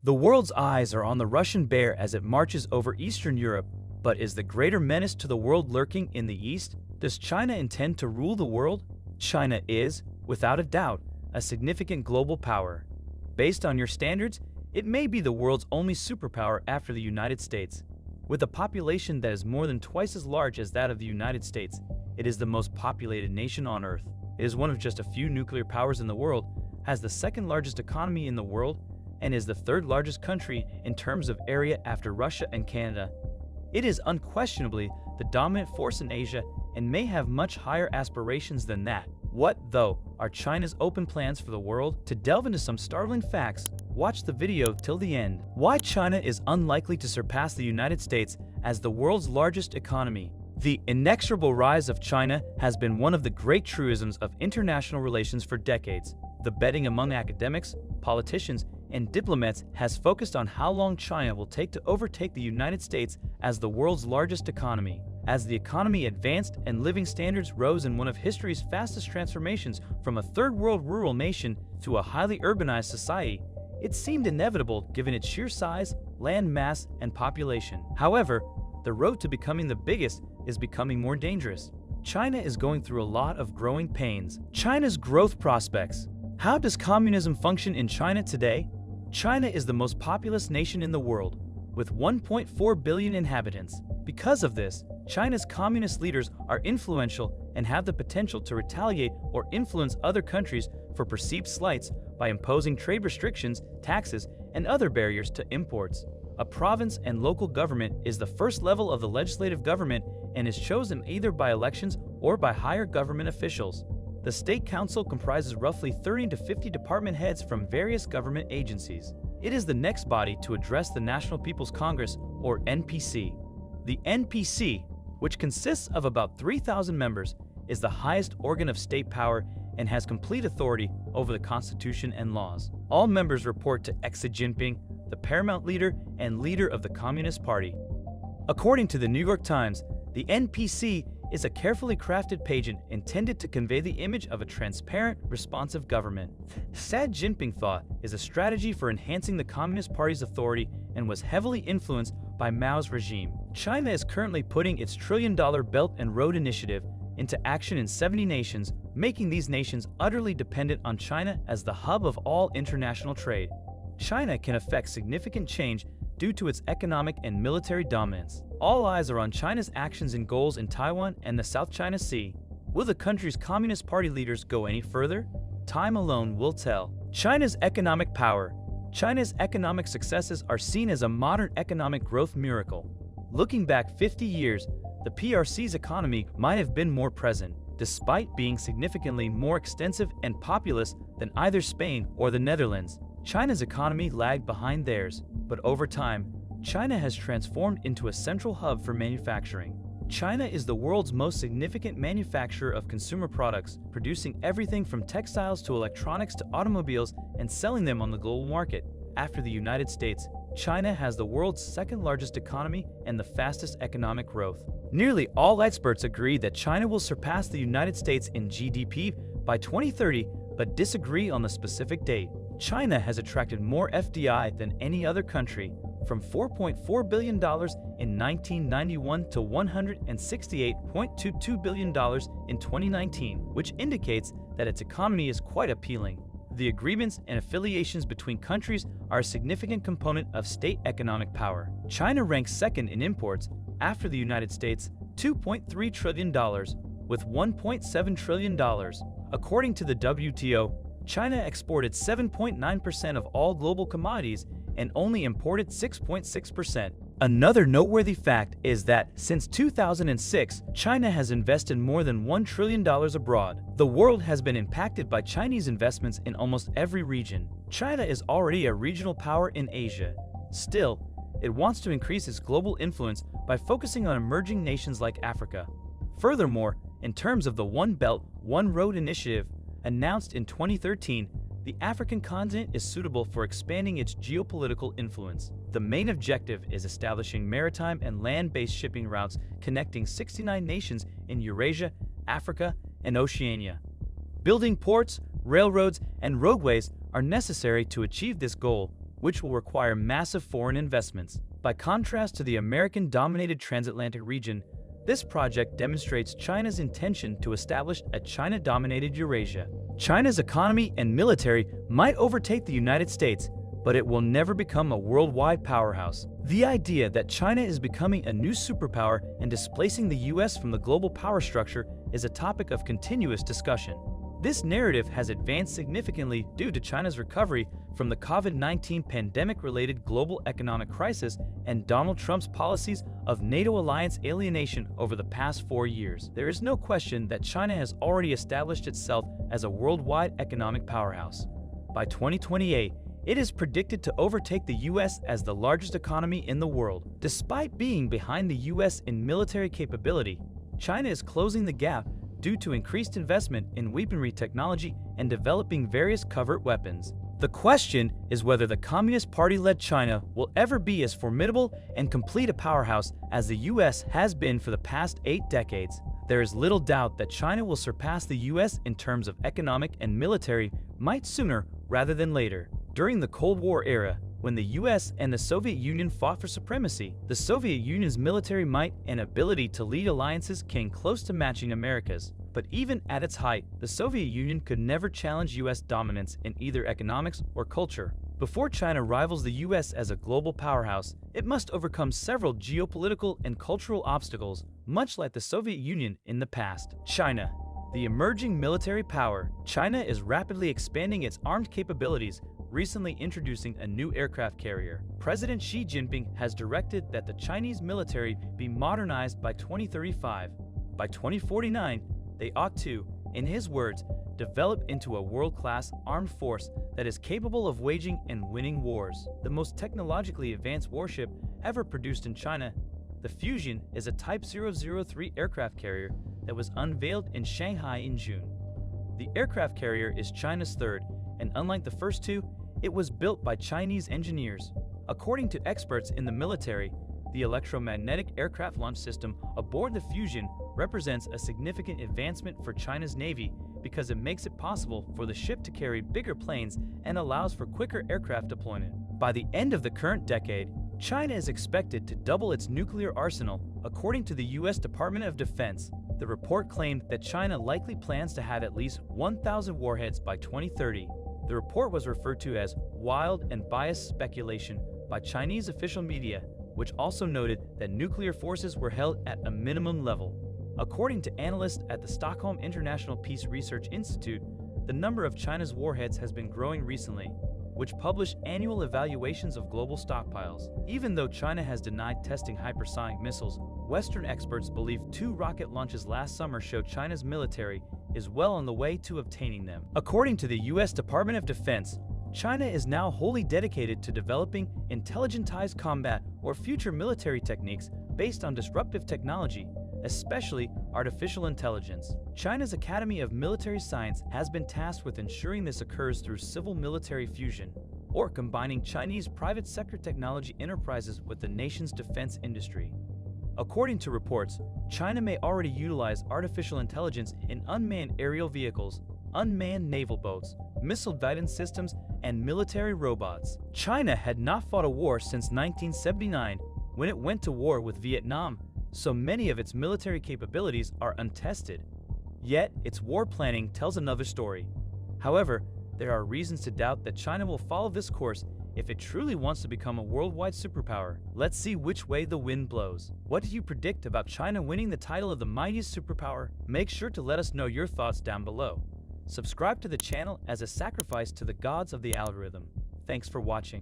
The world's eyes are on the Russian bear as it marches over Eastern Europe, but is the greater menace to the world lurking in the East? Does China intend to rule the world? China is, without a doubt, a significant global power. Based on your standards, it may be the world's only superpower after the United States. With a population that is more than twice as large as that of the United States, it is the most populated nation on Earth. It is one of just a few nuclear powers in the world, has the second largest economy in the world, and is the third largest country in terms of area after Russia and Canada. It is unquestionably the dominant force in Asia and may have much higher aspirations than that. What, though, are China's open plans for the world? To delve into some startling facts, watch the video till the end. Why China is unlikely to surpass the United States as the world's largest economy. The inexorable rise of China has been one of the great truisms of international relations for decades. The betting among academics, politicians, and diplomats has focused on how long China will take to overtake the United States as the world's largest economy. As the economy advanced and living standards rose in one of history's fastest transformations from a third-world rural nation to a highly urbanized society, it seemed inevitable given its sheer size, land mass, and population. However, the road to becoming the biggest is becoming more dangerous. China is going through a lot of growing pains. China's growth prospects. How does communism function in China today? China is the most populous nation in the world, with 1.4 billion inhabitants. Because of this, China's communist leaders are influential and have the potential to retaliate or influence other countries for perceived slights by imposing trade restrictions, taxes, and other barriers to imports. A province and local government is the first level of the legislative government and is chosen either by elections or by higher government officials. The State Council comprises roughly 30 to 50 department heads from various government agencies. It is the next body to address the National People's Congress, or NPC. The NPC, which consists of about 3,000 members, is the highest organ of state power and has complete authority over the Constitution and laws. All members report to Xi Jinping, the paramount leader and leader of the Communist Party. According to the New York Times, the NPC is a carefully crafted pageant intended to convey the image of a transparent, responsive government. Xi Jinping thought is a strategy for enhancing the Communist Party's authority and was heavily influenced by Mao's regime. China is currently putting its trillion-dollar Belt and Road Initiative into action in 70 nations, making these nations utterly dependent on China as the hub of all international trade. China can effect significant change due to its economic and military dominance. All eyes are on China's actions and goals in Taiwan and the South China Sea. Will the country's Communist Party leaders go any further? Time alone will tell. China's economic power. China's economic successes are seen as a modern economic growth miracle. Looking back 50 years, the PRC's economy might have been more present, despite being significantly more extensive and populous than either Spain or the Netherlands. China's economy lagged behind theirs, but over time, China has transformed into a central hub for manufacturing. China is the world's most significant manufacturer of consumer products, producing everything from textiles to electronics to automobiles and selling them on the global market. After the United States, China has the world's second largest economy and the fastest economic growth. Nearly all experts agree that China will surpass the United States in GDP by 2030, but disagree on the specific date. China has attracted more FDI than any other country, from $4.4 billion in 1991 to $168.22 billion in 2019, which indicates that its economy is quite appealing. The agreements and affiliations between countries are a significant component of state economic power. China ranks second in imports after the United States, $2.3 trillion, with $1.7 trillion. According to the WTO, China exported 7.9% of all global commodities and only imported 6.6%. Another noteworthy fact is that since 2006, China has invested more than $1 trillion abroad. The world has been impacted by Chinese investments in almost every region. China is already a regional power in Asia. Still, it wants to increase its global influence by focusing on emerging nations like Africa. Furthermore, in terms of the One Belt, One Road initiative, announced in 2013, the African continent is suitable for expanding its geopolitical influence. The main objective is establishing maritime and land-based shipping routes connecting 69 nations in Eurasia, Africa, and Oceania. Building ports, railroads, and roadways are necessary to achieve this goal, which will require massive foreign investments. By contrast to the American-dominated transatlantic region, this project demonstrates China's intention to establish a China-dominated Eurasia. China's economy and military might overtake the United States, but it will never become a worldwide powerhouse. The idea that China is becoming a new superpower and displacing the US from the global power structure is a topic of continuous discussion. This narrative has advanced significantly due to China's recovery from the COVID-19 pandemic-related global economic crisis and Donald Trump's policies of NATO alliance alienation over the past 4 years. There is no question that China has already established itself as a worldwide economic powerhouse. By 2028, it is predicted to overtake the US as the largest economy in the world. Despite being behind the US in military capability, China is closing the gap due to increased investment in weaponry technology and developing various covert weapons. The question is whether the Communist Party-led China will ever be as formidable and complete a powerhouse as the US has been for the past 8 decades. There is little doubt that China will surpass the US in terms of economic and military might sooner rather than later. During the Cold War era, when the US and the Soviet Union fought for supremacy, the Soviet Union's military might and ability to lead alliances came close to matching America's. But even at its height, the Soviet Union could never challenge US dominance in either economics or culture. Before China rivals the US as a global powerhouse, it must overcome several geopolitical and cultural obstacles, much like the Soviet Union in the past. China, the emerging military power. China is rapidly expanding its armed capabilities, recently introducing a new aircraft carrier. President Xi Jinping has directed that the Chinese military be modernized by 2035. By 2049, they ought to, in his words, develop into a world-class armed force that is capable of waging and winning wars. The most technologically advanced warship ever produced in China, the Fusion, is a Type 003 aircraft carrier that was unveiled in Shanghai in June. The aircraft carrier is China's third, and unlike the first two, it was built by Chinese engineers. According to experts in the military, the electromagnetic aircraft launch system aboard the Fusion represents a significant advancement for China's Navy because it makes it possible for the ship to carry bigger planes and allows for quicker aircraft deployment. By the end of the current decade, China is expected to double its nuclear arsenal, according to the US Department of Defense. The report claimed that China likely plans to have at least 1,000 warheads by 2030. The report was referred to as wild and biased speculation by Chinese official media, which also noted that nuclear forces were held at a minimum level. According to analysts at the Stockholm International Peace Research Institute, the number of China's warheads has been growing recently, which publish annual evaluations of global stockpiles. Even though China has denied testing hypersonic missiles, Western experts believe 2 rocket launches last summer show China's military is well on the way to obtaining them. According to the US Department of Defense, China is now wholly dedicated to developing intelligentized combat or future military techniques based on disruptive technology, especially artificial intelligence. China's Academy of Military Science has been tasked with ensuring this occurs through civil-military fusion, or combining Chinese private sector technology enterprises with the nation's defense industry. According to reports, China may already utilize artificial intelligence in unmanned aerial vehicles, unmanned naval boats, missile guidance systems, and military robots. China had not fought a war since 1979, when it went to war with Vietnam, so many of its military capabilities are untested. Yet, its war planning tells another story. However, there are reasons to doubt that China will follow this course if it truly wants to become a worldwide superpower. Let's see which way the wind blows. What do you predict about China winning the title of the mightiest superpower? Make sure to let us know your thoughts down below. Subscribe to the channel as a sacrifice to the gods of the algorithm. Thanks for watching.